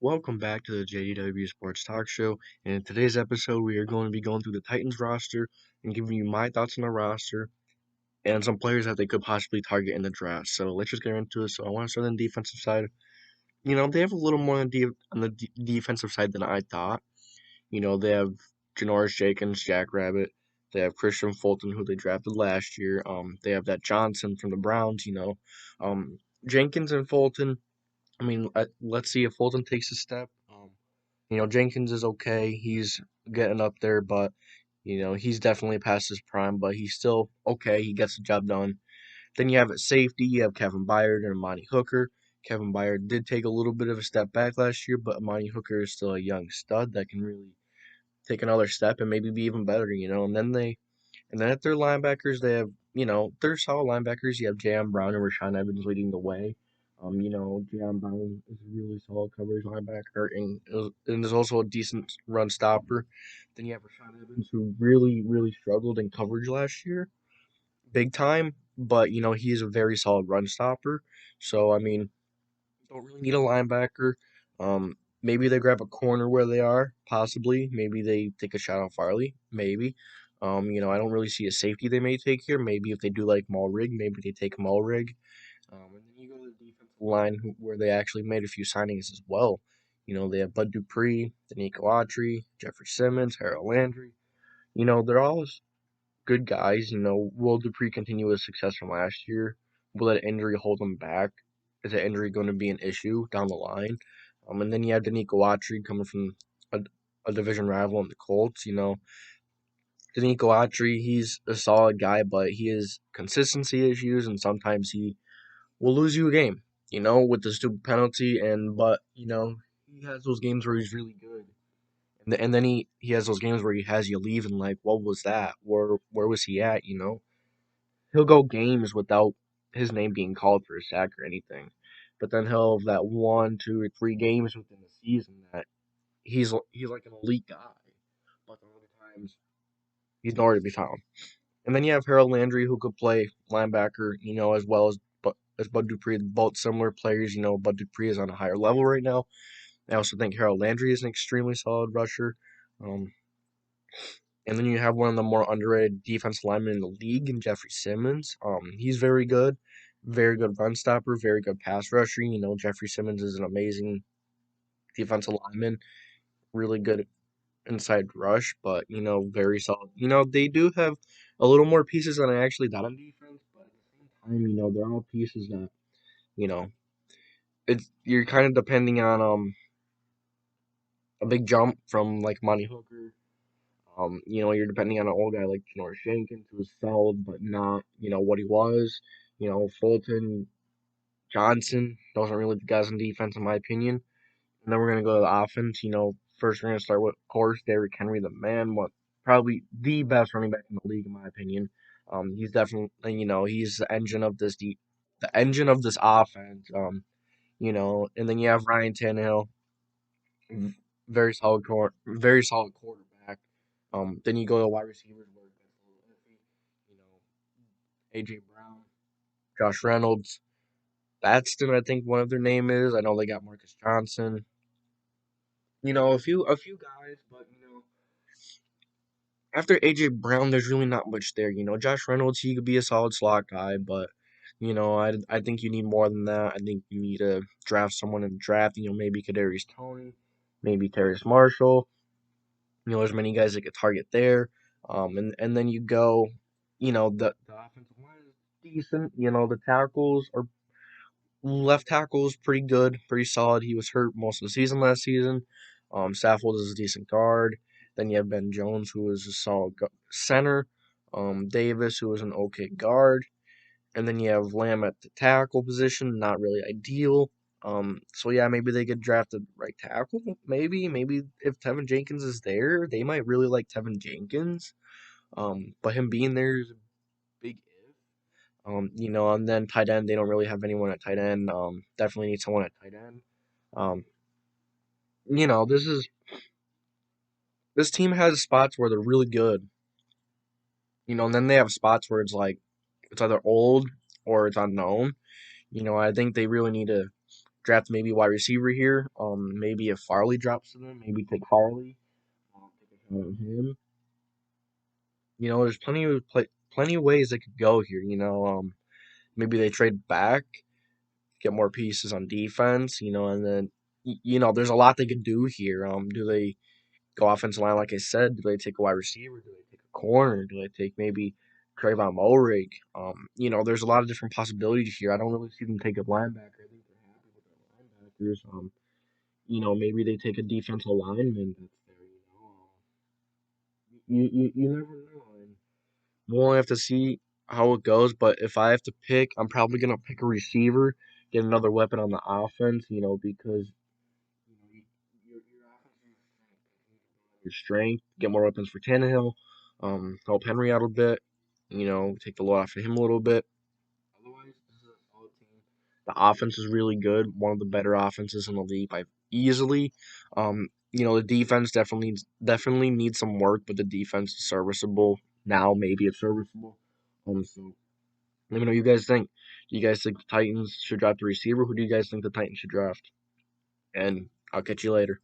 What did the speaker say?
Welcome back to the JDW Sports Talk Show. And in today's episode, we are going to be going through the Titans roster and giving you my thoughts on the roster and some players that they could possibly target in the draft. So let's just get into it. So I want to start on the defensive side. They have a little more on the defensive side than I thought. They have Janoris Jenkins, Jackrabbit. They have Christian Fulton, who they drafted last year. They have that Johnson from the Browns. Jenkins and Fulton. Let's see if Fulton takes a step. Jenkins is okay. He's getting up there, but he's definitely past his prime, but he's still okay. He gets the job done. Then you have at safety, you have Kevin Byard and Amani Hooker. Kevin Byard did take a little bit of a step back last year, but Amani Hooker is still a young stud that can really take another step and maybe be even better. And then at their linebackers, they have, they're solid linebackers. You have Jam Brown and Rashawn Evans leading the way. Jam Brown is a really solid coverage linebacker and is also a decent run stopper. Then you have Rashawn Evans, who really, really struggled in coverage last year, big time. But he is a very solid run stopper. So don't really need a linebacker. Maybe they grab a corner where they are, possibly. Maybe they take a shot on Farley, maybe. I don't really see a safety they may take here. Maybe if they do like Mulrig, maybe they take Mulrig. And then you go to the defensive line where they actually made a few signings as well. They have Bud Dupree, Danico Autry, Jeffrey Simmons, Harold Landry. They're all good guys. Will Dupree continue his success from last year? Will that injury hold him back? Is that injury going to be an issue down the line? And then you have Danico Autry coming from a, a division rival in the Colts. Danico Autry, he's a solid guy, but he has consistency issues, and sometimes he will lose you a game, with the stupid penalty. But he has those games where he's really good. And then he has those games where he has you leaving like, what was that? Where was he at? He'll go games without his name being called for a sack or anything, but then he'll have that 1, 2, or 3 games within the season that he's like an elite guy, but the other times he's nowhere to be found. And then you have Harold Landry, who could play linebacker, as well as Bud Dupree, both similar players. Bud Dupree is on a higher level right now. I also think Harold Landry is an extremely solid rusher. Um, And then you have one of the more underrated defense linemen in the league in Jeffrey Simmons. He's very good run stopper, very good pass rusher. Jeffrey Simmons is an amazing defensive lineman, really good inside rush, but very solid. They do have a little more pieces than I actually thought on defense, but at the same time, they're all pieces that you know you're kind of depending on a big jump from like Monty Hooker. You're depending on an old guy like Janoris Jenkins, who was solid, but not, what he was. Fulton, Johnson, those aren't really the guys on defense, in my opinion. And then we're going to go to the offense. First we're going to start with, of course, Derrick Henry, the man, probably the best running back in the league, in my opinion. He's definitely, he's the engine of this offense. And then you have Ryan Tannahill, very solid quarterback. Then you go to wide receivers where it gets a little iffy. AJ Brown, Josh Reynolds, Batson, I think one of their name is. I know they got Marcus Johnson. A few guys, but after AJ Brown, there's really not much there. Josh Reynolds, he could be a solid slot guy, but I think you need more than that. I think you need to draft someone in the draft. Maybe Kadarius Toney, maybe Terrace Marshall. There's many guys that could target there. And then you go, the offensive line is decent. The tackles are left tackle is pretty good, pretty solid. He was hurt most of the season last season. Saffold is a decent guard. Then you have Ben Jones, who is a solid center. Davis, who is an okay guard. And then you have Lamb at the tackle position, not really ideal. So yeah, maybe they could draft a right tackle. Maybe if Tevin Jenkins is there, they might really like Tevin Jenkins. But him being there is a big if. And then tight end, they don't really have anyone at tight end. Definitely need someone at tight end. Um, you know, this is this team has spots where they're really good. And then they have spots where it's either old or it's unknown. I think they really need to draft maybe wide receiver here. Maybe if Farley drops to them, maybe take Farley. Take a shot on him. There's plenty of ways they could go here. Maybe they trade back, get more pieces on defense. And then there's a lot they could do here. Do they go offensive line like I said? Do they take a wide receiver? Do they take a corner? Do they take maybe Trayvon Mulrig? There's a lot of different possibilities here. I don't really see them take a linebacker. I think they're happy with their linebackers. Maybe they take a defensive lineman that's there. You never know. And we'll have to see how it goes. But if I have to pick, I'm probably gonna pick a receiver, get another weapon on the offense. Because your offense is your strength. Get more weapons for Tannahill. Help Henry out a bit. Take the load off of him a little bit. Otherwise, this is a solid team. The offense is really good. One of the better offenses in the league by easily. The defense definitely needs some work, but the defense is serviceable. Now maybe it's serviceable. So let me know what you guys think. Do you guys think the Titans should draft the receiver? Who do you guys think the Titans should draft? And I'll catch you later.